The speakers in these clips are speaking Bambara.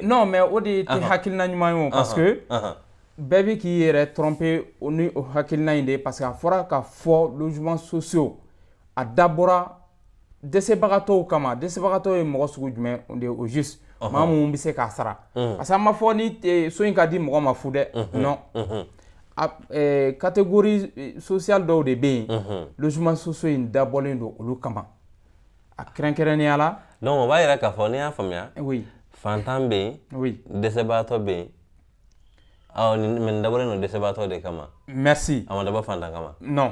Non, mais au de hakilina ɲuman parce que bɛɛ bɛ k'i yɛrɛ tromper ni o hakilina in de parce que a fɔra ka fɔ logements sociaux a dabɔra dɛsɛbagatɔw kama dɛsɛbagatɔw ye mɔgɔ sugu jumɛn de au juste maa mun bɛ se k'a sara parce que a ma fɔ ni so in ka di mɔgɔ ma fu dɛ non catégorie sociale dɔw de bɛ yen logements sociaux in dabɔlen don olu kama a kɛrɛnkɛrɛnnenya la donc o b'a yira k'a fɔ n'i y'a faamuya oui fantan bɛ yen oui dɛsɛbagatɔ bɛ yen awɔ nin dabɔlen don dɛsɛbagatɔ de kama merci a ma dabɔ fantan kama non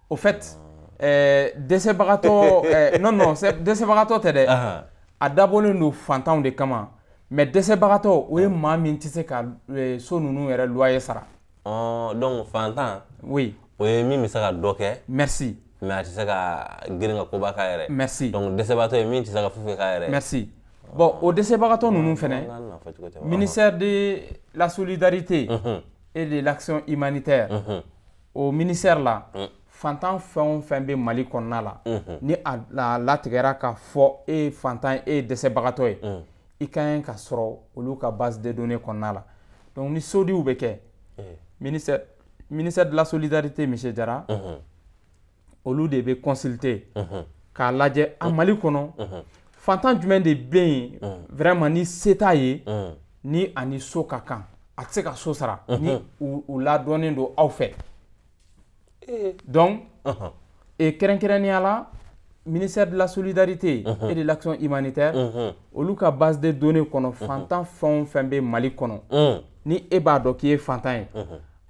au fait dɛsɛbagatɔ non dɛsɛbagatɔ tɛ dɛ a dabɔlen don fantanw de kama mais dɛsɛbagatɔ o ye maa min tɛ se ka so ninnu yɛrɛ loyer sara donc fantan oui o ye min bɛ se ka dɔ kɛ merci mais a tɛ se ka girin ka koba k'a yɛrɛ merci donc dɛsɛbagatɔ ye min tɛ se ka foyi k'a yɛrɛ merci bon o dɛsɛbagatɔ ninnu fɛnɛ ministère de la solidarité et de l'action humanitaire o ministère la fantan fɛn o fɛn bɛ Mali kɔnɔna la ni a latigɛra ka fɔ e ye fantan e ye dɛsɛbagatɔ ye i ka ɲi ka sɔrɔ olu ka base de données kɔnɔna la donc ni sodiw bɛ kɛ ministère de la solidarité monsieur Jara olu de bɛ consulter k'a lajɛ a Mali kɔnɔ fantan jumɛn de bɛ yen vraiment ni se t'a ye ni a ni so ka kan a tɛ se ka so sara ni u ladɔnnen don aw fɛ donc kɛrɛnkɛrɛnnenya la ministère de la solidarité et de l'action humanitaire olu ka base de données kɔnɔ fantan fɛn o fɛn bɛ Mali kɔnɔ ni e b'a dɔn k'i ye fantan ye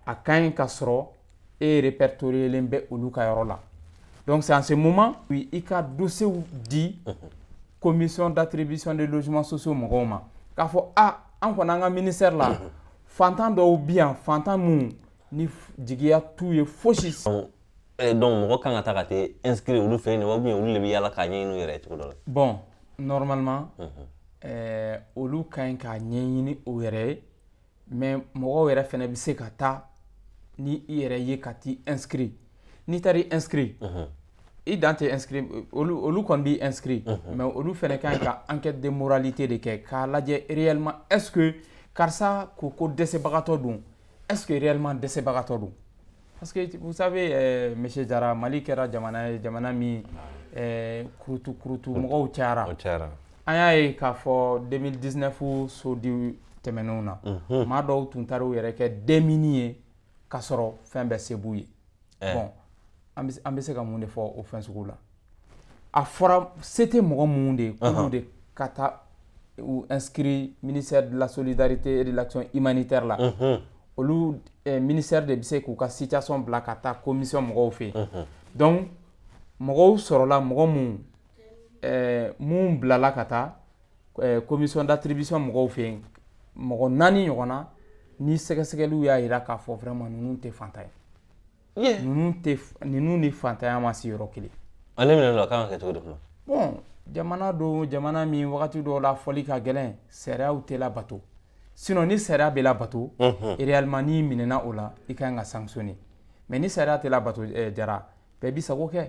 a ka ɲi ka sɔrɔ e répertorielen bɛ olu ka yɔrɔ la donc c'est en ce moment i ka dossier di commission d'attribution des logements sociaux mɔgɔw ma k'a fɔ an kɔni an ka ministère la fantan dɔw bi yan fantan mun ni jigiya t'u ye fosi donc mɔgɔ kan ka taa ka t'e inscrire olu fɛ yen ou bien olu de bɛ yaala k'a ɲɛɲini u yɛrɛ ye cogo dɔ la bon normalement olu ka ɲi k'a ɲɛɲini u yɛrɛ ye mais mɔgɔw yɛrɛ fɛnɛ bɛ se ka taa ni i yɛrɛ ye ka t'i inscrire n'i taara i inscrire i dan tɛ inscrire olu kɔni b'i inscrire mais olu fɛnɛ ka ɲi ka enquête de moralité de kɛ k'a lajɛ réellement est-ce que karisa ko dɛsɛbagatɔ don est-ce que réellement dɛsɛbagatɔ don parce que vous savez monsieur Jara Mali kɛra jamana ye jamana min kurutu mɔgɔw cayara an y'a ye k'a fɔ 2019 sodi tɛmɛnenw na maa dɔw tun taara u yɛrɛ kɛ denmini ye k'a sɔrɔ fɛn bɛɛ se b'u ye bon an bɛ se ka mun de fɔ o fɛn sugu la a fɔra se tɛ mɔgɔ minnu de k'olu de ka taa u inscrit ministère de la solidarité et de l'action humanitaire la olu ministère de bɛ se k'u ka situation bila ka taa commission mɔgɔw fɛ yen donc mɔgɔw sɔrɔla mɔgɔ mun bilala ka taa commission d'attribution mɔgɔw fɛ yen mɔgɔ 4 ɲɔgɔn na ni sɛgɛsɛgɛliw y'a jira k'a fɔ vraiment ninnu tɛ fantan ye ninnu ni fantanya ma se yɔrɔ kelen ale minɛ la kan ka kɛ cogo di kuma bon jamana don jamana min wagati dɔw la fɔli ka gɛlɛn sariyaw tɛ labato sinon ni sariya bɛ labato réellement n'i minɛna o la i ka kan ka sanctionner mais ni sariya tɛ labato Jara bɛɛ b'i sago kɛ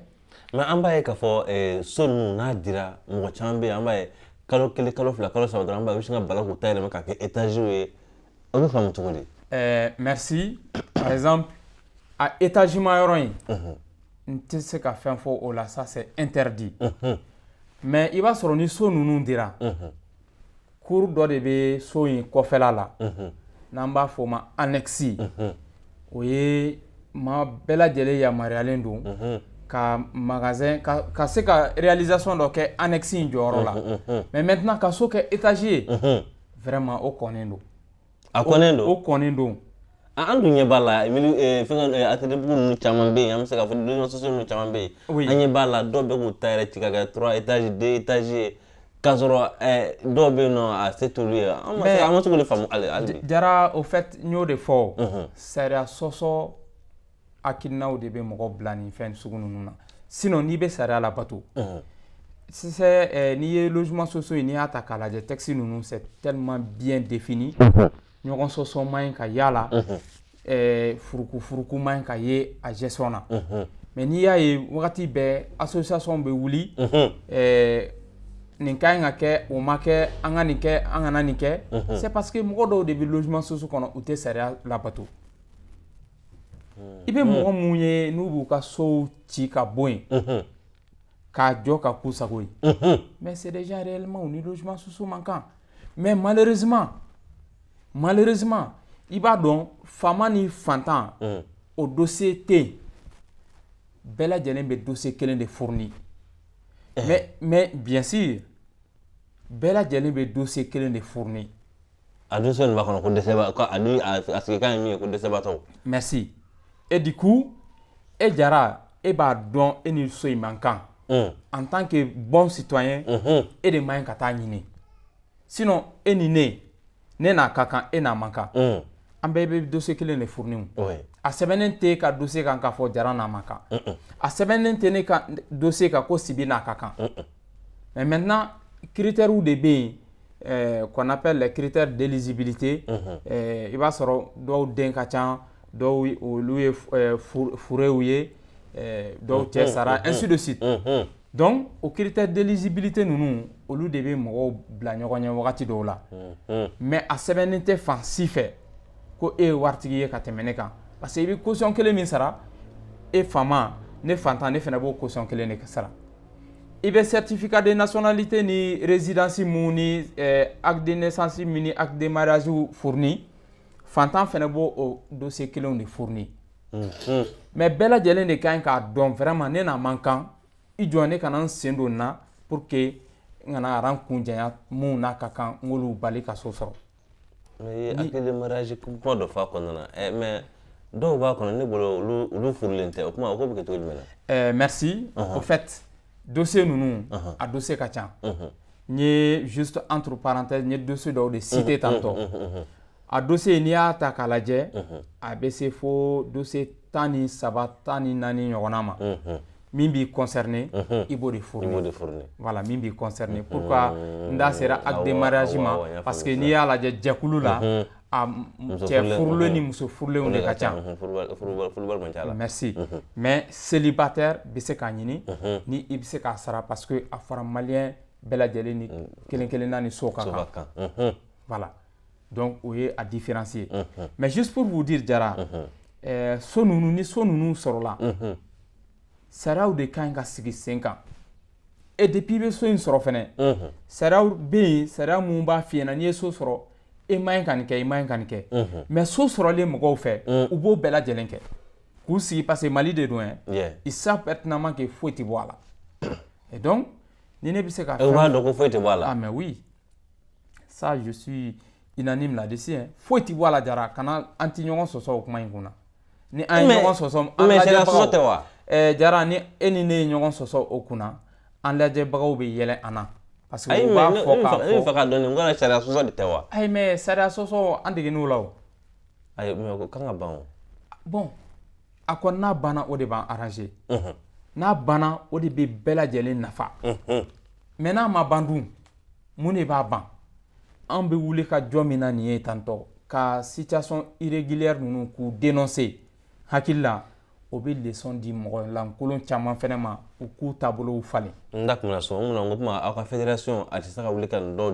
mais an b'a ye k'a fɔ so ninnu n'a dira mɔgɔ caman bɛ yen an b'a ye kalo 1 kalo 2 kalo 3 dɔrɔn an b'a ye u bɛ sin ka bala k'u ta yɛlɛma k'a kɛ étages ye o bɛ faamu cogo di merci par exemple a étagement yɔrɔ in n tɛ se ka fɛn fɔ o la ça c'est interdit mais i b'a sɔrɔ ni so ninnu dira cour dɔ de bɛ so in kɔfɛla la n'an b'a fɔ o ma annexe o ye maa bɛɛ lajɛlen yamaruyalen don ka magasin ka se ka réalisation dɔ kɛ annexe in jɔyɔrɔ la mais maintenant ka so kɛ étage ye vraiment o kɔnnen don a kɔnnen don o kɔnnen don an dun ɲɛ b'a la fɛn atelier ninnu caman bɛ yen an bɛ se k'a fɔ logements sociaux ninnu caman bɛ yen an ɲɛ b'a la dɔw bɛ k'u ta yɛrɛ ci ka kɛ 3 étages 2 étages ye k'a sɔrɔ dɔw bɛ yen nɔ a se t'olu ye an ma se k'olu faamu hali bi Jara au fait n y'o de fɔ sariya sɔsɔ hakilinaw de bɛ mɔgɔ bila nin fɛn sugu ninnu na sinon n'i bɛ sariya labato sisan n'i ye logements sociaux n'i y'a ta k'a lajɛ texte ninnu c'est tellement bien défini ɲɔgɔn sɔsɔ man ɲi ka yala furuku man ɲi ka ye a gestion na mais n'i y'a ye wagati bɛɛ association bɛ wuli nin ka ɲi ka kɛ o ma kɛ an ka nin kɛ an kana nin kɛ c'est parce que mɔgɔ dɔw de bɛ logement sociaux kɔnɔ u tɛ sariya labato i bɛ mɔgɔ mun ye n'u b'u ka sow ci ka bɔ yen k'a jɔ ka k'u sago ye mais c'est des gens réellement ni logement sociaux man kan mais malheureusement i b'a dɔn faama ni fantan o dossier tɛ yen bɛɛ lajɛlen bɛ dossier kelen de fournir mais bien sûr bɛɛ lajɛlen bɛ dossier kelen de fournir a dossier nin b'a kɔnɔ ko dɛsɛba a sigikan ye min ye ko dɛsɛbatɔ merci et du coup e Jara e b'a dɔn e ni so in man kan en tant que bon citoyen e de man ɲi ka taa ɲini sinon e ni ne n'a ka kan e n'a man kan an bɛɛ bɛ dossier kelen de fournir a sɛbɛnnen tɛ ka dossier kan k'a fɔ Jara n'a man kan a sɛbɛnnen tɛ ne ka dossier kan ko Sibi n'a ka kan mais maintenant critères de bɛ yen qu'on appelle les critères d'éligibilité i b'a sɔrɔ dɔw den ka ca dɔw olu ye furew ye dɔw cɛ sara ainsi de suite donc o critères d'éligibilité ninnu olu de bɛ mɔgɔw bila ɲɔgɔn ɲɛ wagati dɔw la mais a sɛbɛnnen tɛ fan si fɛ ko e ye waritigi ye ka tɛmɛ ne kan parce que i bɛ caution kelen min sara e faama ne fantan ne fana b'o caution kelen de sara i bɛ certificat de nationalité ni résidence mun ni acte de naissance min ni acte de mariage fourni fantan fana b'o o dossier kelenw de fourni mais bɛɛ lajɛlen de ka ɲi k'a dɔn vraiment ne n'a man kan i jɔ ne kana n sen don na pour que n kana aran kun janya mun n'a ka kan n k'olu bali ka so sɔrɔ mais acte de mariage kuma dɔ f'a kɔnɔna na mais dɔw b'a kɔnɔ ne bolo olu furulen tɛ o kuma o ko bɛ kɛ cogo jumɛn na merci au fait dossier ninnu a dossier ka ca n ye juste entre parenthèses n ye dossier dɔw de cité tantôt a dossier n'i y'a ta k'a lajɛ a bɛ se fo dossier 13 14 ɲɔgɔnna ma min b'i concerné i b'o de fournir voilà min b'i concerné pourquoi n da sera acte de mariage ma parce que n'i y'a lajɛ jɛkulu la a cɛ furulen ni muso furulenw de ka ca merci mais célibataire bɛ se k'a ɲini ni i bɛ se k'a sara parce que a fɔra maliyɛn bɛɛ lajɛlen ni kelen kelenna ni so ka kan voilà donc o ye a différencier mais juste pour vous dire Jara so ninnu ni so ninnu sɔrɔla sariyaw de ka ɲi ka sigi sen kan et depuis i bɛ so in sɔrɔ fɛnɛ sariyaw bɛ yen sariya mun b'a f'i ɲɛna n'i ye so sɔrɔ i ma ɲi ka nin kɛ i ma ɲi ka nin kɛ mais so sɔrɔlen mɔgɔw fɛ u b'o bɛɛ lajɛlen kɛ k'u sigi parce que Mali de don ils savent pertinemment que foyi tɛ bɔ a la et donc ni ne bɛ se ka fɛn u b'a dɔn ko foyi tɛ bɔ a la ah mais oui ça je suis unanime là-dessus foyi tɛ bɔ a la Jara kana an tɛ ɲɔgɔn sɔsɔ o kuma in kunna ni an ye ɲɔgɔn sɔsɔ mais sariya sɔsɔ tɛ wa Jara ni e ni ne ye ɲɔgɔn sɔsɔ o kunna an lajɛbagaw bɛ yɛlɛ an na parce que u b'a fɔ k'a fɔ ne bɛ fɛ k'a dɔn nin ko sariya sɔsɔ de tɛ wa ayi mais sariya sɔsɔ an degenn'o la o ayi mais o kan ka ban o bon a kɔni n'a banna o de b'an arranger n'a banna o de bɛ bɛɛ lajɛlen nafa mais n'a ma ban dun mun de b'a ban an bɛ wuli ka jɔ min na nin ye tantɔ ka situation irrégulière ninnu k'u dénoncer hakili la o bɛ leçon di mɔgɔ lankolon caman fɛnɛ ma u k'u taabolow falen n da tun bɛna sɔn mun na n ko tuma aw ka fédération a tɛ se ka wuli ka nin dɔw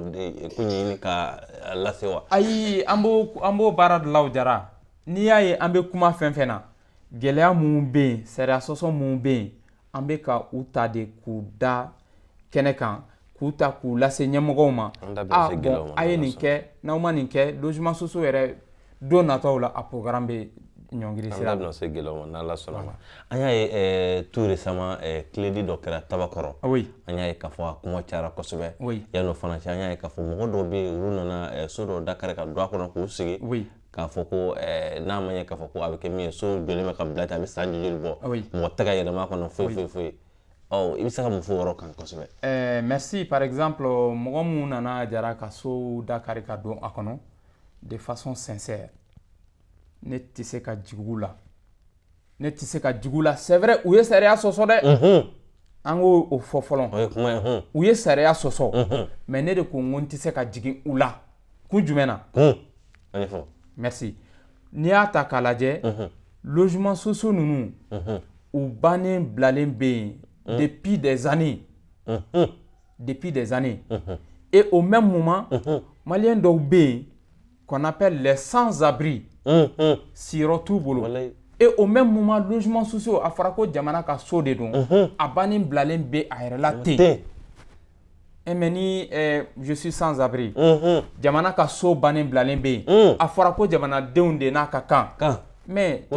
ko ɲɛɲini ka lase wa ayi an b'o baara de la o Jara n'i y'a ye an bɛ kuma fɛn fɛn na gɛlɛya minnu bɛ yen sariya sɔsɔ minnu bɛ yen an bɛ ka u ta de k'u da kɛnɛ kan k'u ta k'u lase ɲɛmɔgɔw ma bon a ye nin kɛ n'aw ma nin kɛ logement sociaux yɛrɛ don nataw la a programme bɛ ɲɔngiri sira an da bɛna se gɛlɛyaw ma n'Ala sɔnna ma an y'a ye tout récemment tiledi dɔ kɛra Tabakɔrɔ an y'a ye k'a fɔ a kuma cayara kosɛbɛ yan'o fana cɛ an y'a ye k'a fɔ mɔgɔ dɔw bɛ yen olu nana so dɔw dakari ka don a kɔnɔ k'u sigi k'a fɔ ko n'a ma ɲɛ k'a fɔ ko a bɛ kɛ min ye so jɔlen bɛ ka bila ten a bɛ san joli bɔ mɔgɔ tɛ ka yɛlɛma a kɔnɔ foyi i bɛ se ka mun fɔ o yɔrɔ kan kosɛbɛ merci par exemple mɔgɔ mun nana Jara ka so dakari ka don a kɔnɔ de façon sincère ne tɛ se ka jig'u la c'est vrai u ye sariya sɔsɔ dɛ an k'o fɔ fɔlɔ u ye sariya sɔsɔ mais ne de ko n ko n tɛ se ka jigin u la kun jumɛn na merci n'i y'a ta k'a lajɛ logement sociaux ninnu u bannen bilalen bɛ yen depuis des années depuis des années. Et au même moment, Maliens d'Oubé, qu'on appelle les sans-abri, s'y retrouvent. Et au même moment, logements sociaux, à Farako Djamana ka so de don, à Banim Blalen B à relater. Et maintenant, je suis sans-abri. Djamana ka so Banim Blalen B, à Farako Djamana Deunde na kakan. Mais,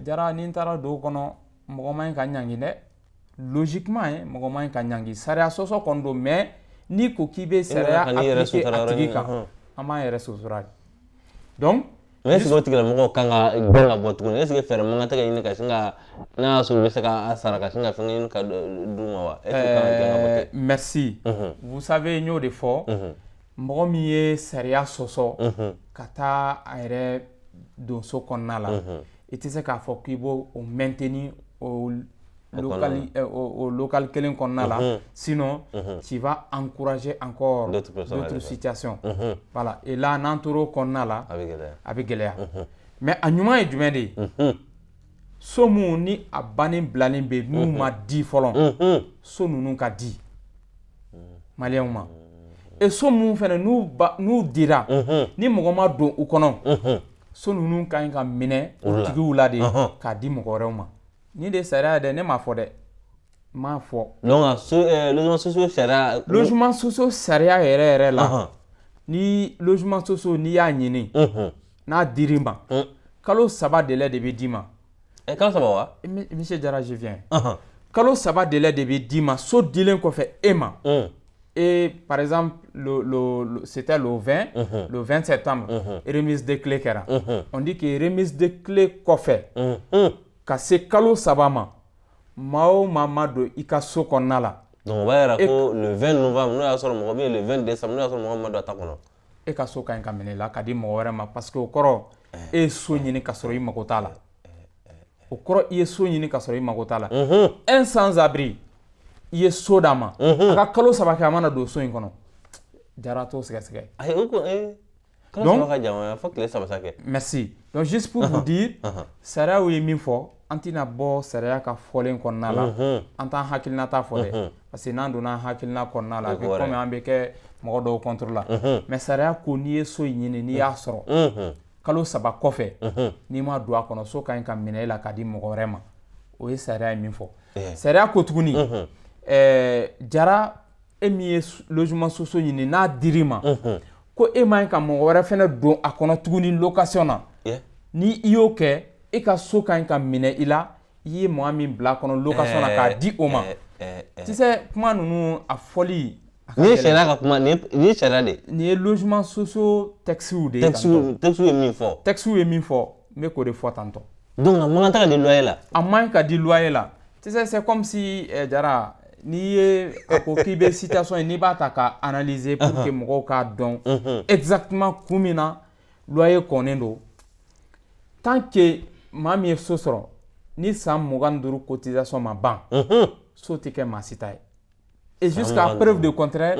Jara Nintara do kono, Mogomain Kanyangine, logiquement, Mogomain Kanyangi, Saria Soso Kondo, mais ni ko kibe seria appliqué atigika ama yere susural donc est-ce que tu as mo kanga ganga botu est-ce que faire manga taka ina ka singa na so bese ka asara ka singa fengin ka duma wa est-ce que kanga ganga botu merci vous savez nyo de fort mo mi seria soso kata ayre do so konna la etise ka fo kibo o maintenir au local kelen konna la sinon tu vas encourager encore d'autres situations voilà et là nantoro konna la avec gelea mais anyuma e jumende somu ni abanin blanin be nu ma di folon so nunu ka di malien ma et somu fene nu dira ni mogoma don u kono so nunu ka inga mine tigi wula de ka di mogore ma ni de sera de ne ma fo de ma fo donc logement social sera logement social sera ere la ni logement social ni ya nyini na dirima kalo saba délai de be dima et kalo saba wa monsieur Jara je viens kalo saba délai de be dima so dilen ko fait ema et par exemple c'était le 20 le 20 septembre remise de clé kera on dit que remise de clé ko fait ka se kalo sabama mao mamado ikaso konala donc va era ko le 20 novembre no ya soro mo bien le 20 décembre no ya soro mo mamado atakono e ka so kan kamene la ka di mo were ma parce que o koro e so nyini ka soro imako tala o koro e so nyini ka soro imako tala un sans abri e so dama aka kalo sabaka amana do so inkono Jara to sege ay o ko donc merci donc juste pour vous dire sera oui min fo antina bo sera ka folen konna la anta hakilna ta fole parce que nan dona hakilna konna la que comme ambe ke mo do contrôle la mais sera ko ni so yini ni ya soro kalo saba kofe ni ma do akono so kan kan mine la kadi mo rema o yi sera min fo sera ko tuguni Jara emi logement soso yini na dirima ko e man ka mo wara fene don akono tuguni location na ni iyo ke e ka so kan ka mine ila yi mo ami bla kono location na ka di o ma tu sais kuma nunu a folie ni sera ka kuma ni sera de ni logement socio taxi de taxi e min fo me ko de fois tanto donc a man ka di loyer la a man ka di loyer la tu sais c'est comme si Jara ni ko kibe situation ni ba ta ka analyser pour que mo ka don exactement combien loyer konendo tant que mami sosoro ni sam moganduru cotisation ma ban so te ke masita et jusqu'à preuve de contraire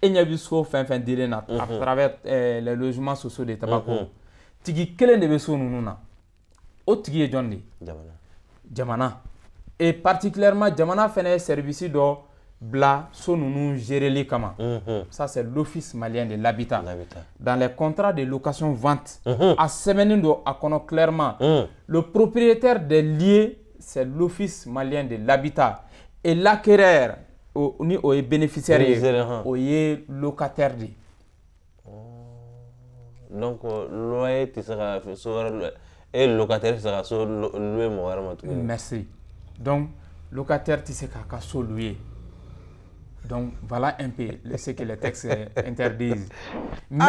il n'y a vu so fin dire na à travers les logements sociaux de Tabako tigi kelen de be so nununa o tigi e jondi jamana et particulièrement Jamana fait service do bla sonunu géré kama ça c'est l'office malien de l'habitat dans les contrats de location vente à semaine do akono clairement le propriétaire des lieux c'est l'office malien de l'habitat et l'acquéreur ni o bénéficiaire o est locataire de donc loyer tu sera et locataire sera sur louer mo merci. Donc, locataire, tu sais qu'à so louer. Donc, voilà un peu ce que les textes interdisent. Mais,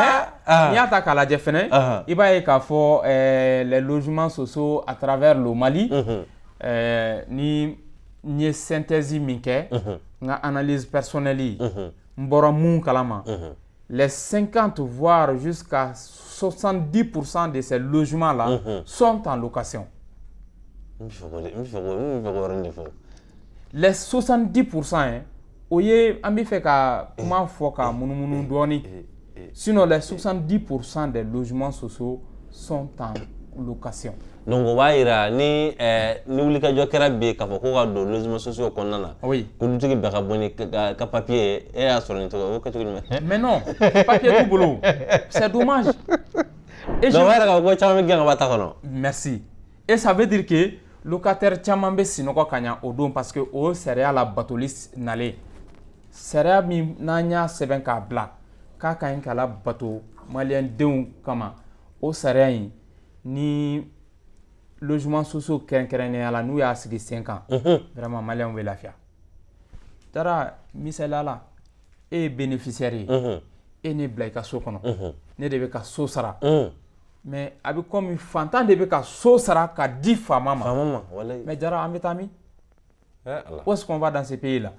il y a ta la défense, il va y avoir les logements sociaux à travers le Mali, ni synthèse minke, ni analyse personnelle, mbora moun kalama. Les 50 voire jusqu'à 70% de ces logements-là sont en location. Les 70%, oye ambi fait ka comment foka munu doni. Sinon les 70% des logements sociaux sont en location. Donc on va ira ni wuli ka jɔ kɛra bi k'a fɔ ko ka don logements sociaux kɔnɔna na. Oui. Ko dutigi bɛɛ ka bɔ ni ka papier e y'a sɔrɔ nin cogo o kɛcogo jumɛn? Mais non, papier t'u bolo. C'est dommage. Et donc yɛrɛ ka ko caman bɛ gɛn ka bɔ ta kɔnɔ. Merci. Et ça veut dire que locataire caman bɛ sinɔgɔ ka ɲa o don parce que o sariya la batoli nalen. Sariya min n'an y'a sɛbɛn k'a bila k'a ka ɲi k'a la bato maliyɛndenw kama o sariya in ni logements sociaux kɛrɛnkɛrɛnnenya la n'u y'a sigi sen kan vraiment maliyɛnw bɛ lafiya. Taara misaliya la e ye bénéficiaire ye e ne bila I ka so kɔnɔ ne de bɛ ka so sara mais a bɛ comme fantan de bɛ ka so sara ka di faama ma mais Jara an bɛ taa min? Où est-ce qu'on va dans ce pays là?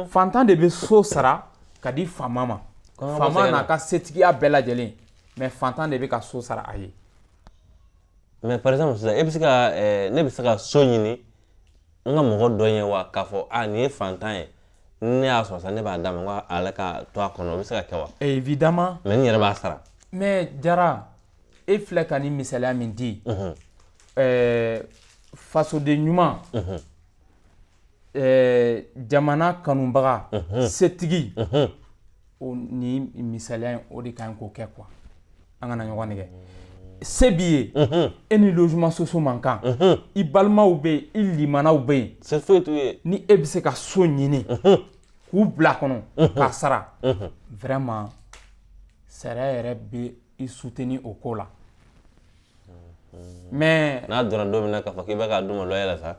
Fantan de bɛ so sara ka di faama ma faama n'a ka setigiya bɛɛ lajɛlen mais fantan de bɛ ka so sara a ye. Mais par exemple sisan e bɛ se ka ne bɛ se ka so ɲini n ka mɔgɔ dɔ ye wa k'a fɔ nin ye fantan ye ne y'a sɔrɔ sisan ne b'a d'a ma n ko ale ka to a kɔnɔ o bɛ se ka kɛ wa? Évidemment. Mais n yɛrɛ b'a sara. Mais Jara e filɛ ka nin misaliya min di fasoden ɲuman jamana kanubaga setigi o ni misaliya in o de ka ɲi k'o kɛ quoi an kana ɲɔgɔn nɛgɛ se b'i ye e ni logements sociaux man kan I balimaw bɛ yen I limanaw bɛ yen c'est foyi t'u ye ni e bɛ se ka so ɲini k'u bila kɔnɔ k'a sara vraiment sariya yɛrɛ bɛ I soutenir o ko la mais n'a donna don min na k'a fɔ k'i bɛ k'a d'u ma loyer la sa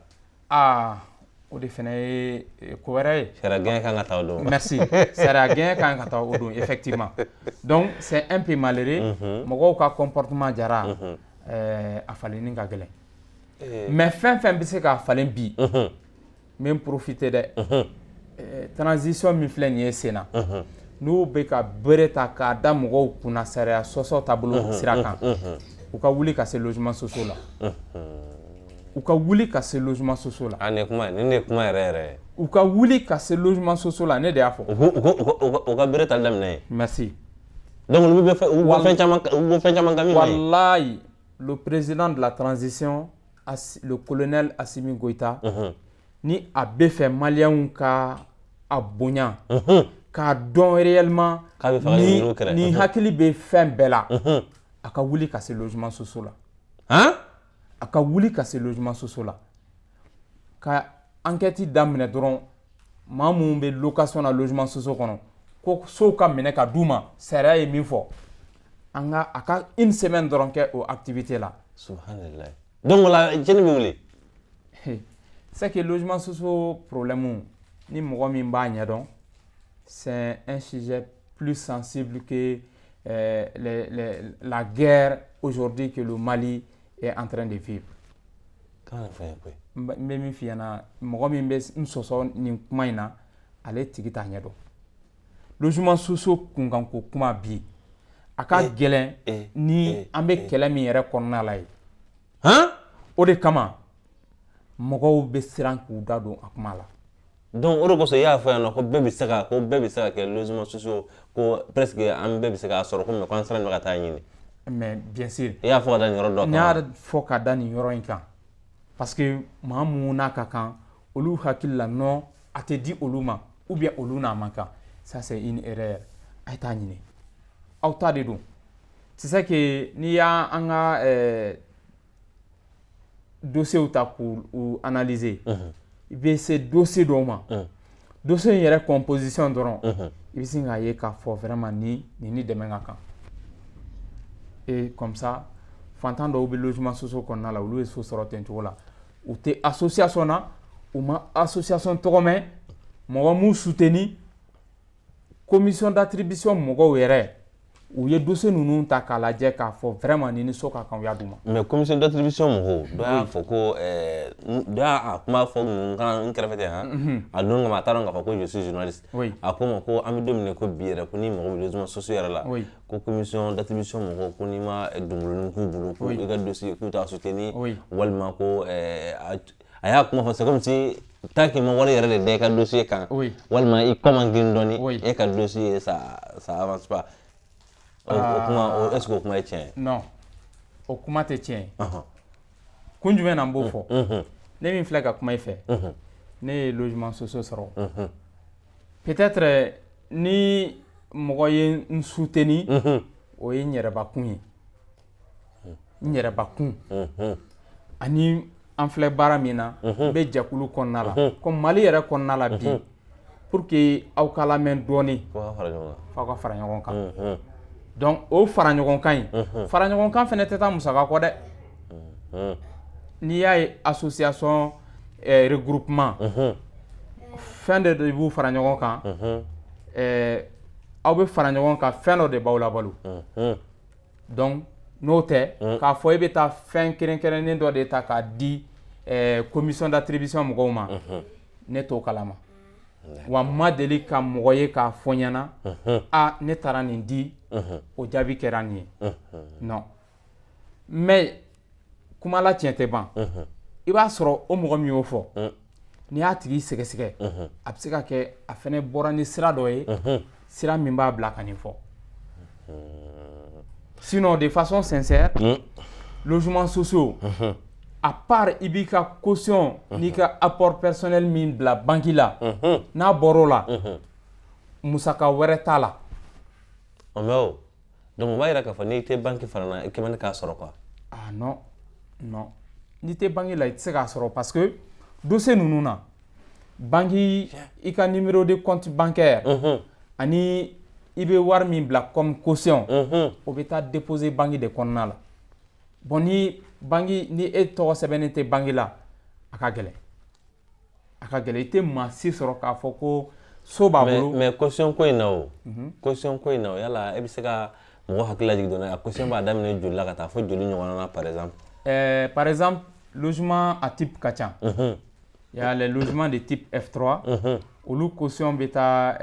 o de fana ye ko wɛrɛ ye sariya gɛn kan ka taa o don merci sariya gɛn kan ka taa o don effectivement donc c'est un peu malheureux mɔgɔw ka comportement Jara a falenni ka gɛlɛn mais fɛn fɛn bɛ se k'a falen bi n bɛ profiter dɛ transition min filɛ nin ye sen na n'u bɛ ka bere ta k'a da mɔgɔw kunna sariya sɔsɔ taabolo sira kan u ka wuli ka se logements sociaux la u ka wuli ka se logements sociaux la nin de kuma yɛrɛ yɛrɛ u ka wuli ka se logements sociaux la ne de y'a fɔ u ka bere tali daminɛ ye merci donc olu bɛ fɛn caman kan min ma ye wallahi le président de la transition le colonel Assimi Goïta ni a bɛ fɛ maliyɛnw ka a bonya k'a dɔn réellement ni hakili bɛ fɛn bɛɛ la a ka wuli ka se logements sociaux la a ka wuli ka se logements sociaux la ka enquête daminɛ dɔrɔn maa minnu bɛ location na logements sociaux kɔnɔ ko sow ka minɛ ka d'u ma sariya ye min fɔ a ka une semaine dɔrɔn kɛ o activité la subhanallah donc o la jɛni bɛ wuli c'est que logements sociaux problème ni mɔgɔ min b'a ɲɛdɔn c'est un sujet plus sensible que la guerre aujourd'hui que le Mali est en train de vivre. n bɛ min f'i ɲɛna mɔgɔ min bɛ n sɔsɔ nin kuma in na ale tigi t'a ɲɛdɔn logements sociaux kunkanko kuma bi a ka gɛlɛn ni an bɛ kɛlɛ min yɛrɛ kɔnɔna la ye o de kama mɔgɔw bɛ siran k'u da don a kuma la donc o de kosɔn i y'a fɔ yan nɔ ko bɛɛ bɛ se ka kɛ logements sociaux ko presque an bɛɛ bɛ se k'a sɔrɔ ko mais ko an siran bɛ ka taa ɲini mais bien sûr i y'a fɔ ka da nin yɔrɔ dɔ kan n y'a fɔ ka da nin yɔrɔ in kan parce que maa minnu n'a ka kan olu hakili la non a tɛ di olu ma ou bien olu n'a man kan ça c'est une erreur a ye taa ɲini aw ta de don c'est ça que n'i y'a an ka dossiers ta k'u analyser i bɛ se dossier dɔw ma dossier in yɛrɛ composition dɔrɔn i bɛ sin k'a ye k'a fɔ vraiment ni dɛmɛ ka kan et comme ça fantan dɔw bɛ logements sociaux kɔnɔna la olu ye so sɔrɔ ten cogo la u tɛ association na u ma association tɔgɔ mɛn mɔgɔ m'u soutenir commission d'attribution mɔgɔw yɛrɛ u ye dossier ninnu ta k'a lajɛ k'a fɔ vraiment ni so ka kan u y'a d'u ma. mais commission d'attribution mɔgɔw dɔ y'a fɔ ko dɔ y'a kuma fɔ n kɛrɛfɛ tɛ han a don kama a t'a dɔn k'a fɔ ko je suis journaliste a ko ma ko an bɛ don min na ko bi yɛrɛ ko ni mago bɛ logements sociaux yɛrɛ la ko commission d'attribution mɔgɔw ko n'i ma dongolonin k'u bolo ko i ka dossier k'u t'a soutenir walima ko a y'a kuma fɔ c'est comme si tant que ma wari yɛrɛ de da i ka dossier kan walima i kɔ man girin dɔɔni e ka dossier ça avance pas o kuma est-ce que o kuma ye tiɲɛ ye? Non, o kuma tɛ tiɲɛ ye kun jumɛn na n b'o fɔ ne min filɛ ka kuma i fɛ ne ye logement social sɔrɔ peut-être ni mɔgɔ ye n soutenir o ye n yɛrɛbakun ye n yɛrɛbakun ani an filɛ baara min na n bɛ jɛkulu kɔnɔna la comme Mali yɛrɛ kɔnɔna la bi pour que aw ka lamɛn dɔɔni f'aw ka fara ɲɔgɔn kan donc o fara ɲɔgɔn kan in fara ɲɔgɔn kan fɛnɛ tɛ taa musaka kɔ dɛ n'i y'a ye association regroupement fɛn de b'u fara ɲɔgɔn kan aw bɛ fara ɲɔgɔn kan fɛn dɔ de b'aw labalo donc n'o tɛ k'a fɔ e bɛ taa fɛn kɛrɛnkɛrɛnnen dɔ de ta k'a di commission d'attribution mɔgɔw ma ne t'o kalama wa n ma deli ka mɔgɔ ye k'a fɔ n ɲɛna ne taara nin di o jaabi kɛra nin ye non mais kuma la tiɲɛ tɛ ban i b'a sɔrɔ o mɔgɔ min y'o fɔ n'i y'a tigi sɛgɛsɛgɛ a bɛ se ka kɛ a fɛnɛ bɔra ni sira dɔ ye sira min b'a bila ka nin fɔ sinon de façon sincère logements sociaux à part i b'i ka caution n'i ka apport personnel min bila banque la n'a bɔr'o la musaka wɛrɛ t'a la donc o b'a yira k'a fɔ n'i tɛ banque fana na i kɛ man di k'a sɔrɔ quoi non n'i tɛ banque la i tɛ se k'a sɔrɔ parce que dossier ninnu na banque i ka numéro de compte bancaire ani i bɛ wari min bila comme caution o bɛ taa déposer banque de kɔnɔna la bon ni e tɔgɔ sɛbɛnnen tɛ banque la a ka gɛlɛn i tɛ maa si sɔrɔ k'a fɔ ko so b'a bolo mais caution ko in na o yala e bɛ se ka mɔgɔ hakili lajigin dɔɔni a caution b'a daminɛ joli la ka taa fɔ joli ɲɔgɔnna na par exemple logement à type ka ca il y a les logements de type F3 olu caution bɛ taa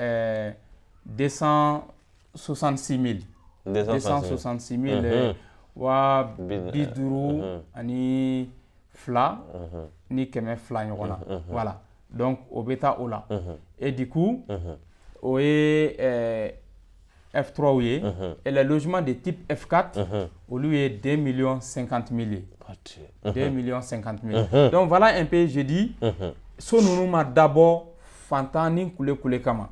266 000 wa 50 ani fila ni 200 ɲɔgɔn na voilà donc o bɛ taa o la et du coup o ye F3 ye et les logements de type F4 olu ye 2 50 000 ye 2 50 000 donc voilà un peu je dis so ninnu ma dabɔ fantan ni kule kama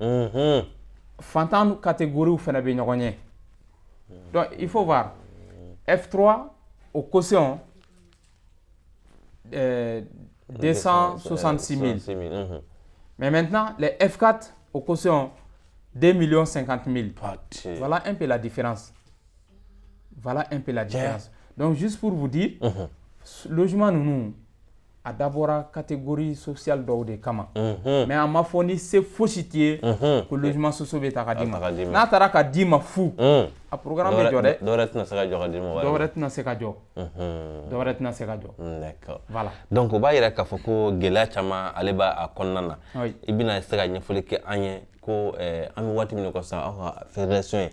fantan catégorie fɛnɛ bɛ ɲɔgɔn ɲɛ donc il faut voir F3 au caution 266 000 mais maintenant les F4 au caution 2 50 000 voilà un peu la différence donc juste pour vous dire logement ninnu a dabɔra catégorie sociale dɔw de kama mais a ma fɔ ni se fosi t'i ye ko logement social bɛ ta ka d'i ma n'a taara ka d'i ma fu a programme bɛ jɔ dɛ dɔwɛrɛ tɛna se ka jɔ ka d'i ma dɔwɛrɛ tɛna se ka jɔ d'accord voilà donc o b'a yira k'a fɔ ko gɛlɛya caman ale b'a kɔnɔna na i bɛna se ka ɲɛfɔli kɛ an ye ko an bɛ waati min na sisan aw ka fédération ye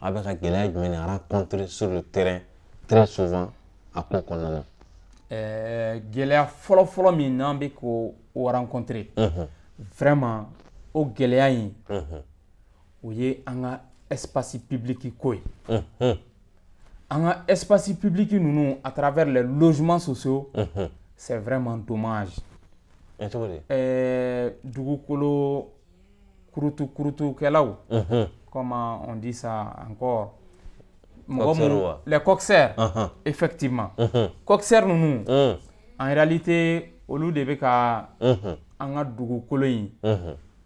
a bɛ ka gɛlɛya jumɛn de rencontrer sur le terrain très souvent a ko kɔnɔna na gɛlɛya fɔlɔ min n'an bɛ k'o rencontrer vraiment o gɛlɛya in o ye an ka espace public ko ye an ka espace public ninnu à travers les logements sociaux c'est vraiment dommage dugukolo kurutukɛlaw comment on dit ça encore les coxeurs effectivement coxeurs ninnu en réalité olu de bɛ ka an ka dugukolo in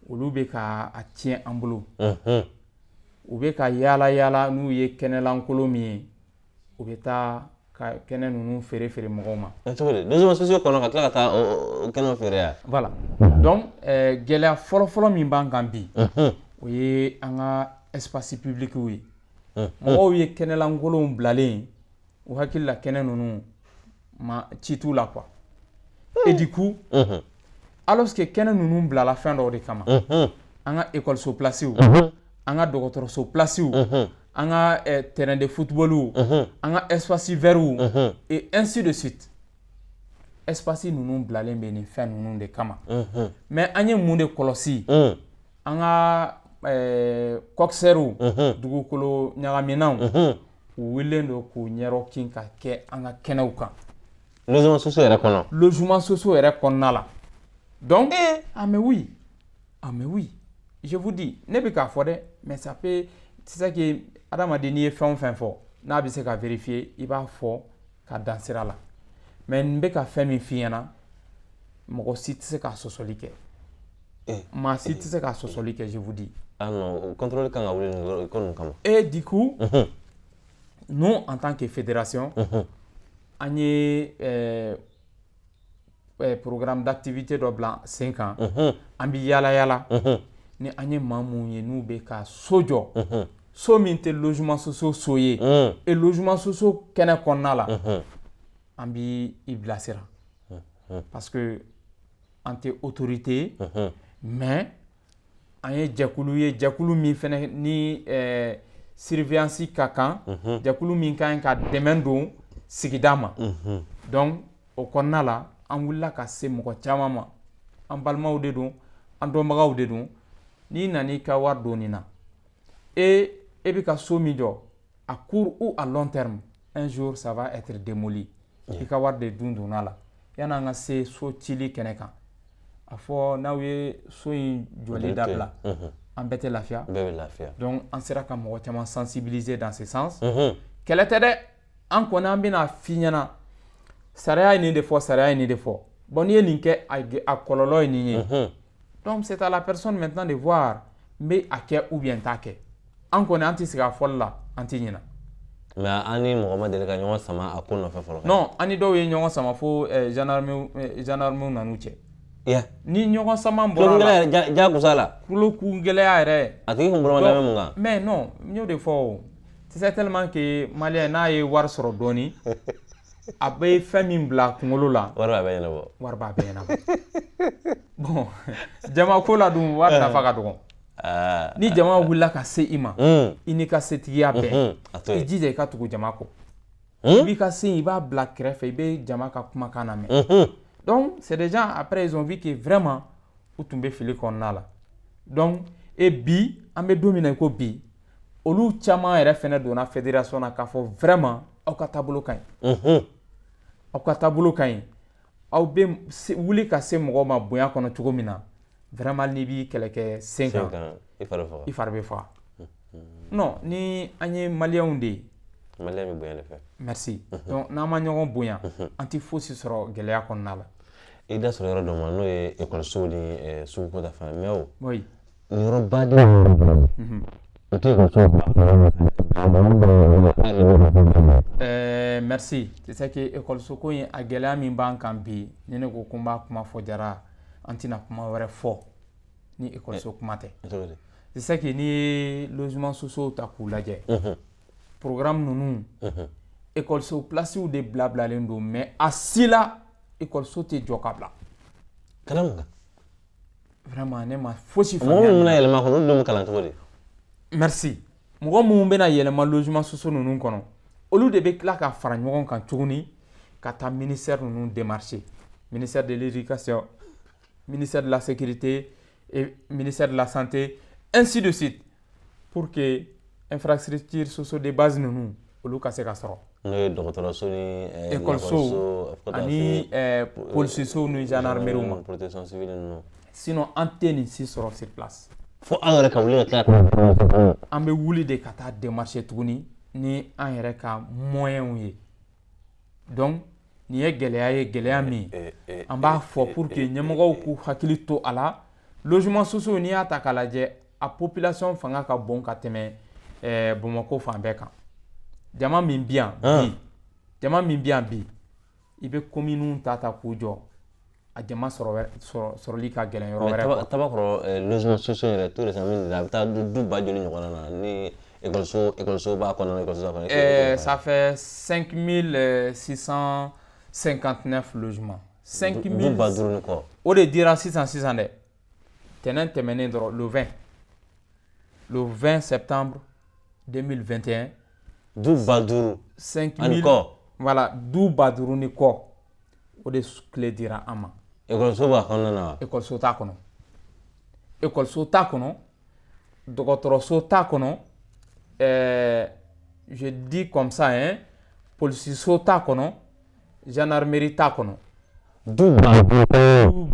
olu bɛ ka a tiɲɛ an bolo u bɛ ka yaala n'u ye kɛnɛlankolon min ye u bɛ taa ka kɛnɛ ninnu feere mɔgɔw ma logements sociaux kɔnɔ ka tila ka taa o kɛnɛw feere yan voilà donc gɛlɛya fɔlɔ min b'an kan bi o ye an ka espace public ye mɔgɔw ye kɛnɛlankolonw bilalen u hakili la kɛnɛ ninnu ci t'u la quoi et du coup alors que kɛnɛ ninnu bilala fɛn dɔw de kama an ka école placew an ka dɔgɔtɔrɔso placew an ka terrain de football an ka espace vertw et ainsi de suite espace ninnu bilalen bɛ nin fɛn ninnu de kama mais an ye mun de kɔlɔsi an ka coxeurs dugukolo ɲagaminanw u wele do k'u ɲɛrɔ kin ka kɛ an ka kɛnɛw kan logement sociaux yɛrɛ kɔnɔ logement sociaux yɛrɛ kɔnɔna la donc mais oui je vous dis ne bɛ k'a fɔ dɛ mais ça peut c'est ça que adamaden n'i ye fɛn o fɛn fɔ n'a bɛ se ka vérifier i b'a fɔ ka dan sira la mais n bɛ ka fɛn min f'i ɲɛna mɔgɔ si tɛ se ka sɔsɔli kɛ maa si tɛ se ka sɔsɔli kɛ je vous dis ah non contrôle kan ka wuli nin ko ninnu kama et du coup nous en tant que fédération an ye programme d'activité dɔ bila sen kan an bɛ yala yala ni an ye maa minnu ye n'u bɛ ka so jɔ so min tɛ logement sociaux so ye et logement sociaux kɛnɛ kɔnɔna la an bɛ i bilasira parce que an tɛ autorité mais an ye jɛkulu min fɛnɛ ni surveillance ka kan jɛkulu min ka ɲi ka dɛmɛ don sigida ma donc o kɔnɔna la an wulila ka se mɔgɔ caman ma an balimaw de don an dɔnbagaw de don n'i nan'i ka wari don nin na e bɛ ka so min jɔ à court ou à long terme un jour ça va être démoli i ka wari de donna la yanni an ka se so cili kɛnɛ kan a fɔ n'aw ye so in jɔli dabila an bɛɛ tɛ lafiya donc an sera ka mɔgɔ caman sensibiliser dans ce sens kɛlɛ tɛ dɛ an kɔni an bɛna f'i ɲɛna sariya ye nin de fɔ bon n'i ye nin kɛ a kɔlɔlɔ ye nin ye donc c'est à la personne maintenant de voir n bɛ a kɛ ou bien n t'a kɛ an kɔni an tɛ sigi a fɔli la an tɛ ɲinɛ mais an ni mɔgɔ ma deli ka ɲɔgɔn sama a ko nɔfɛ fɔlɔ non an ni dɔw ye ɲɔgɔn sama fo gendarmew nan'u cɛ ni ɲɔgɔn sama bɔra la jagosa la kulokun gɛlɛya yɛrɛ a tigi kun bɔra lamɛn mun kan mais non n y'o de fɔ o c'est tellement que malien n'a ye wari sɔrɔ dɔɔni a bɛ fɛn min bila kunkolo la wari b'a bɛɛ ɲɛnabɔ bon jama ko la dun wari nafa ka dɔgɔ ni jama wulila ka se i ma i n'i ka setigiya bɛɛ i jija i ka tugu jama kɔ i b'i ka se i b'a bila kɛrɛfɛ i bɛ jama ka kumakan lamɛn donc c'est des gens après ils ont vu que vraiment u tun bɛ fili kɔnɔna la donc bi an bɛ don min na i ko bi olu caman yɛrɛ fɛnɛ donna fédération na k'a fɔ vraiment aw ka taabolo ka ɲi aw ka taabolo ka ɲi aw bɛ wuli ka se mɔgɔw ma bonya kɔnɔ cogo min na vraiment n'i b'i kɛlɛ kɛ sen kan i fari bɛ faga non ni an ye maliyɛnw de ye maliyɛn bɛ bonya de fɛ merci donc n'an ma ɲɔgɔn bonya an tɛ fosi sɔrɔ gɛlɛya kɔnɔna la i da sɔrɔ yɔrɔ dɔ ma n'o ye ekɔlisow ni suguko ta fan mais o oui nin yɔrɔ baden o tɛ ekɔlisow merci c'est ça que ekɔliso ko in a gɛlɛya min b'an kan bi ni ne ko ko n b'a kuma fɔ jara an tɛna kuma wɛrɛ fɔ ni ekɔliso kuma tɛ c'est ça que n'i ye logement sociaux ta k'u lajɛ programme ninnu ekɔliso plasiw de bilabilalen don mais a si la ekɔliso tɛ jɔ ka bila vraiment ne ma fosi faamuya mɔgɔ minnu bɛna yɛlɛma kɔnɔ olu dun bɛ kalan cogo di merci mɔgɔ minnu bɛna yɛlɛma logement sociaux ninnu kɔnɔ olu de bɛ tila ka fara ɲɔgɔn kan tuguni ka taa ministère ninnu démarcher ministère de l'éducation ministère de la sécurité et ministère de la santé ainsi de suite pour que infrastructure socio de base ninnu olu ka se ka sɔrɔ n'o ye dɔgɔtɔrɔso ni ekɔliso ani polisisow ni gendarmerie ma protection civile ninnu sinon an tɛ nin si sɔrɔ sur place fo aw yɛrɛ ka wuli ka tila an bɛ wuli de ka taa démarcher tuguni ni an yɛrɛ ka moyens ye donc nin ye gɛlɛya min an b'a fɔ pour que ɲɛmɔgɔw k'u hakili to a la logement sociaux n'i y'a ta k'a lajɛ a population fanga ka bon ka tɛmɛ Bamakɔ fan bɛɛ kan jama min bɛ yan bi i bɛ commune ta k'u jɔ a jama sɔrɔli ka gɛlɛn yɔrɔ wɛrɛ kɔ Tabakɔrɔ logement sociaux yɛrɛ tout récemment a bɛ taa du ba joli ɲɔgɔn na ni ekɔliso b'a kɔnɔ ekɔliso b'a kɔnɔ ça fait 5659 logements 5000 du ba duuru ni kɔ o de dira sisan dɛ tɛnɛn tɛmɛnen dɔrɔn le 20 septembre 2021 du ba duuru 5000 voilà du ba duuru ni kɔ o de tile dira an ma ekɔliso b'a kɔnɔna na ekɔliso t'a kɔnɔ dɔgɔtɔrɔso t'a kɔnɔ je dis comme ça, hein, police sota kono, gendarmerie ta kono. Du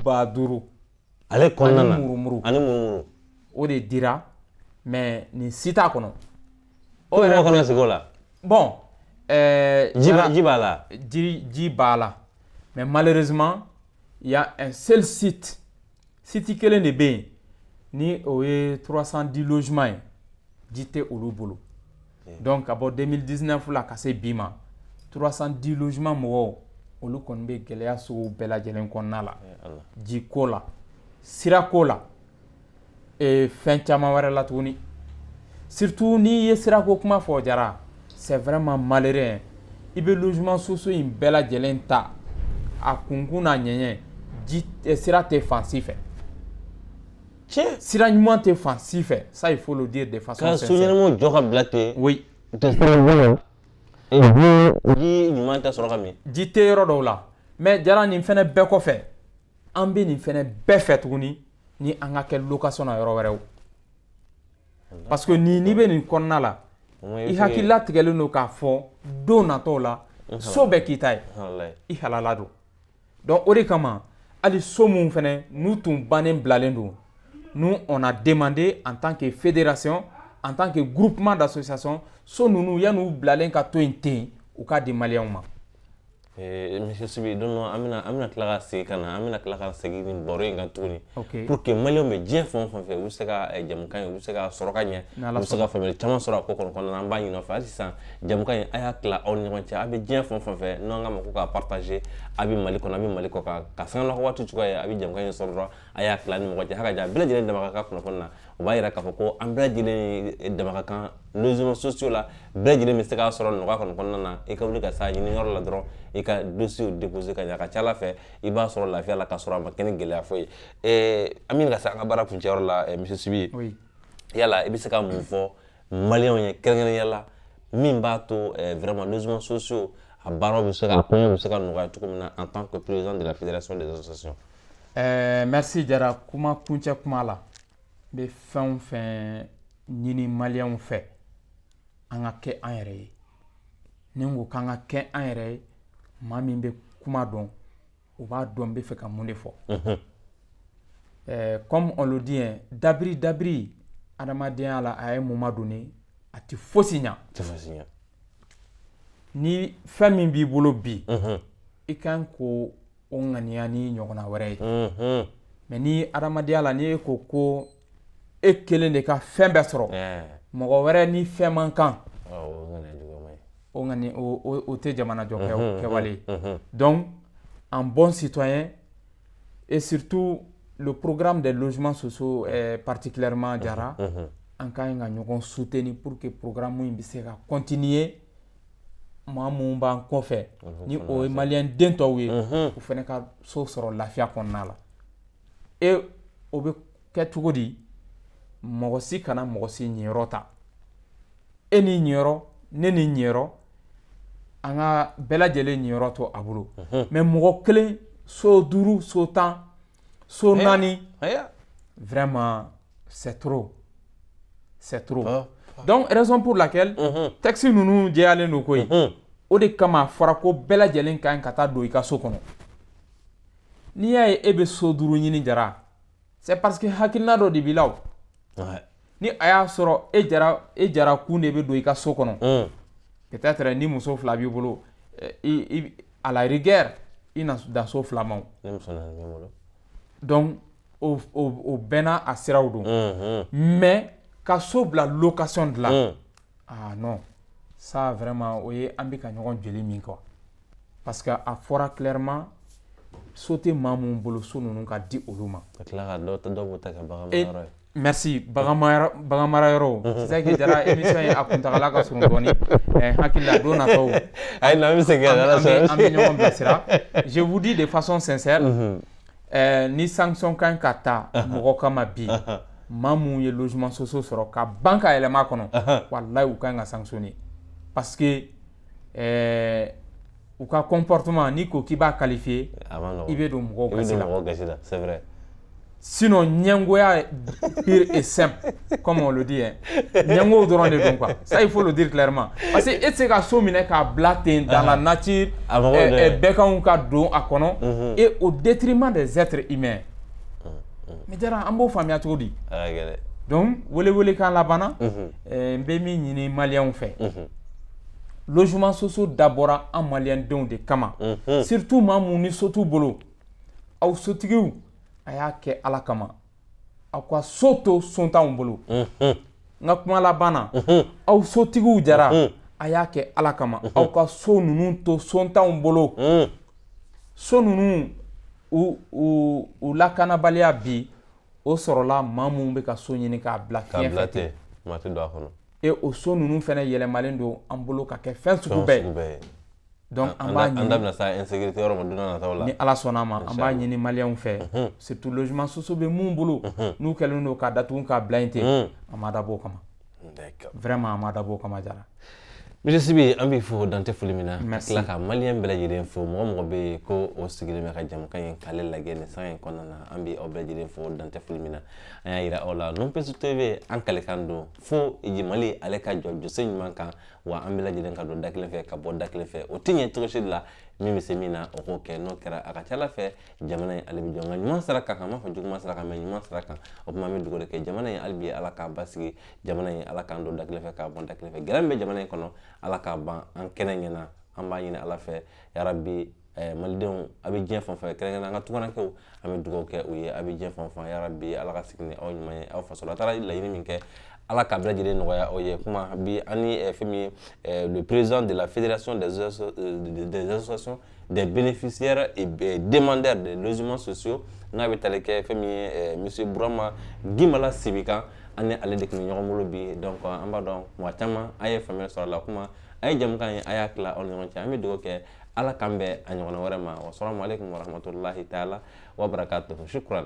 Baduru. Ale konnana. Murumuru. Ani murumuru. O de dira, mais ni sita kono. O yɛrɛ kɔnɔ sigi la. Bon, ji b'a la. Ji b'a la. Mais malheureusement, il y a un seul site. Site kelen de bɛ yen ni o ye 310 logements ye. Ji tɛ olu bolo. Donc à bɔ 2019 la ka se bi ma 310 logements mɔgɔw olu kɔni bɛ gɛlɛya sugu bɛɛ lajɛlen kɔnɔna la. Ji ko la, sira ko la, fɛn caman wɛrɛ la tuguni. Surtout n'i ye sira ko kuma fɔ Jara, c'est vraiment malheureux. I bɛ logement sociaux in bɛɛ lajɛlen ta a kunkun n'a ɲɛɲɛ sira tɛ fan si fɛ. Sira ɲuman tɛ fan si fɛ, ça il faut le dire de façon sincère. Ka so ɲɛnamaw jɔ ka bila ten. Oui. Ji ɲuman tɛ sɔrɔ ka min. Ji tɛ yɔrɔ dɔw la, mais Jara nin fɛnɛ bɛɛ kɔfɛ an bɛ nin fɛnɛ bɛɛ fɛ tuguni ni an ka kɛ location na yɔrɔ wɛrɛw. Parce que n'i bɛ nin kɔnɔna la i hakili latigɛlen don k'a fɔ don natɔw la so bɛɛ k'i ta ye i halala don. Donc o de kama hali so mun fɛnɛ n'u tun bannen bilalen don, nous on a demandé en tant que fédération, en tant que groupement d'association, so ninnu yan'u bilalen ka to yen ten u k'a di maliyɛnw ma. Monsieur Sibi, donc amina tila ka segin ka na, amina tila ka segin nin baro in kan tuguni pour que maliyɛnw bɛ diɲɛ fɛn o fɛn fɛ u bɛ se ka jamukan in u bɛ se ka sɔrɔ ka ɲɛ u bɛ se ka faamuyali caman sɔrɔ a ko kɔnɔna na an b'a ɲini aw fɛ hali sisan jamukan in a y'a tila aw ni ɲɔgɔn cɛ a bɛ diɲɛ fɛn o fɛn fɛ n'an k'a ma ko k'a partager a bɛ Mali kɔnɔ a bɛ Mali kɔ kan ka sanga na waati cogoya ye a bɛ jamukan in sɔrɔ dɔrɔn a y'a tila ni ɲɔgɔn cɛ hakaja a bɛɛ lajɛlen dama ka kan kunnafoni na o b'a yira k'a fɔ ko an bɛɛ lajɛlen dama ka kan logements sociaux la bɛɛ lajɛlen bɛ se k'a sɔrɔ nɔgɔya kɔnɔna na i ka wuli ka s'a ɲini yɔrɔ la dɔrɔn i ka dossier déposer ka ɲɛ a ka ca Ala fɛ i b'a sɔrɔ lafiya la ka sɔrɔ a ma kɛ ni gɛlɛya foyi an bɛ ka se an ka baara kuncɛyɔrɔ la monsieur Sibi yala i bɛ se ka mun fɔ maliyɛnw ye kɛrɛnkɛrɛnnenya la min b'a to vraiment logements sociaux a baaraw bɛ se ka kɔɲɔ bɛ se ka nɔgɔya cogo min na en tant que président de la fédération des associations. Merci Jara, kuma kuncɛ kuma la n bɛ fɛn o fɛn ɲini maliyɛnw fɛ an ka kɛ an yɛrɛ ye ni n ko k'an ka kɛ an yɛrɛ ye maa min bɛ kuma dɔn o b'a dɔn n bɛ fɛ ka mun de fɔ. Comme on le dit hein, dabiri adamadenya la a ye mun ma donni a tɛ fosi ɲa. Ni fɛn min b'i bolo bi i kan ko o ŋaniya ni ɲɔgɔnna wɛrɛ ye. Mais ni adamadenya la ni e ko e kelen de ka fɛn bɛɛ sɔrɔ mɔgɔ wɛrɛ ni fɛn man kan o tɛ jamana jɔ kɛwale ye. Donc en bon citoyen et surtout le programme des logements sociaux particulièrement Jara an ka ɲi ka ɲɔgɔn soutenir pour que programme in bɛ se ka continuer maa mun b'an kɔfɛ ni o ye maliyɛn den tɔw ye u fana ka so sɔrɔ lafiya kɔnɔna la et o bɛ kɛ cogo di mɔgɔ si kana mɔgɔ si ɲɛyɔrɔ ta e ni ɲɛyɔrɔ ne ni ɲɛyɔrɔ an ka bɛɛ lajɛlen ɲɛyɔrɔ to a bolo mais mɔgɔ kelen so 5 so 10 so 4 vraiment c'est trop donc raison pour laquelle texte ninnu jɛyalen don koyi o de kama a fɔra ko bɛɛ lajɛlen ka ɲi ka taa don i ka so kɔnɔ n'i y'a ye e bɛ so 5 ɲini Jara c'est parce que hakilina dɔ de b'i la o ni a y'a sɔrɔ e jara kun de bɛ don i ka so kɔnɔ peut-être ni muso 2 b'i bolo à la rigueur i na dan so 2 ma donc o bɛɛ n'a a siraw don mais ka so bila location de la ah non ça vraiment o ye an bɛ ka ɲɔgɔn jeli min quoi parce que a fɔra clairement so tɛ maa mun bolo so ninnu ka di olu ma. Ka tila ka dɔ b'o ta kɛ bagan marayɔrɔ ye. Merci bagan marayɔrɔ c'est ça que Jara émission ye a kuntagala ka surun dɔɔni hakili la don natɔw ayi na an bɛ segin ka Ala sɔrɔ an bɛ ɲɔgɔn bilasira je vous dis de façon sincère ni sanction ka ɲi ka ta mɔgɔ kama bi maa mun ye logement sociaux sɔrɔ ka ban ka yɛlɛma a kɔnɔ walayi u ka ɲi ka sanctionner parce que u ka comportement n'i ko k'i b'a qualifier i bɛ don mɔgɔw gasi la c'est vrai Sinon, Nyangoya pire et simple, comme on le dit. Nyango donnant des dons, quoi. Ça, il faut le dire clairement. Parce que c'est que so mine ka blater dans la nature, et békan ka don à kono, et au détriment des êtres humains. Mais déjà, un beau famille à tout dit. Donc, wole kan labana, mbemi ni malien fait. Logement social d'abord en malien don de kama. Surtout mamouni surtout bolo. Au sotigou. Aya ke ala kama akwa soto sonta umbolo nga kuma la bana aw sotigu jara aya ke ala kama akwa so nunu to sonta umbolo so nunu u lakana balia bi o sorola mamu be ka so nyini ka blate mate do akono e o so nunu fene yele malendo ambolo ka ke fen suku be donc anda na sa insécurité oro maduna na tawla ni ala sonama amba nyini malien fait surtout logement social be mun bolo nous kelen no ka datu ka blainte amada bo kama d'accord vraiment amada bo kama jara Monsieur Sibi ambi fo dante fulimina la ka malien bela jiden fo mo be ko o sigile me ka jam kan kale la gene san kon na ambi o bela jiden fo dante fulimina aya ira ola non pesu tv an kale kando fo iji mali ale ka jojo sen manka wa ambila jiden ka do dakle fe ka bo dakle fe o tinye troche la mimi semina o ko ke no kera aka chala fe jamana ale bi jonga nyuma saraka kama fo juguma saraka me nyuma saraka o mami dugo de ke jamana albi ala ka basigi jamana ala kando dakle fe ka bon dakle fe garambe jamana kono ala ka ban an kenengena an ba yini ala fe ya rabbi maldenw abi jien fon fa kenengena nga tukana ke ami dugo ke o ye abi jien fon fa ya rabbi ala ka signi aw nyuma aw fasola tara la yini min ke ala ka blajide noya o ye kuma bi ani femi le président de la fédération des associations des bénéficiaires et demandeurs de logements sociaux n'a betaleke femi monsieur Bourama Gimala Sibika ani ale de kini nyomolo bi donc amba donc mo chama aye famille sur la kuma ay jam kan aya kla on yon chami do ke ala kambe anyona warama wa assalamu alaikum wa rahmatullahi ta'ala wa barakatuh shukran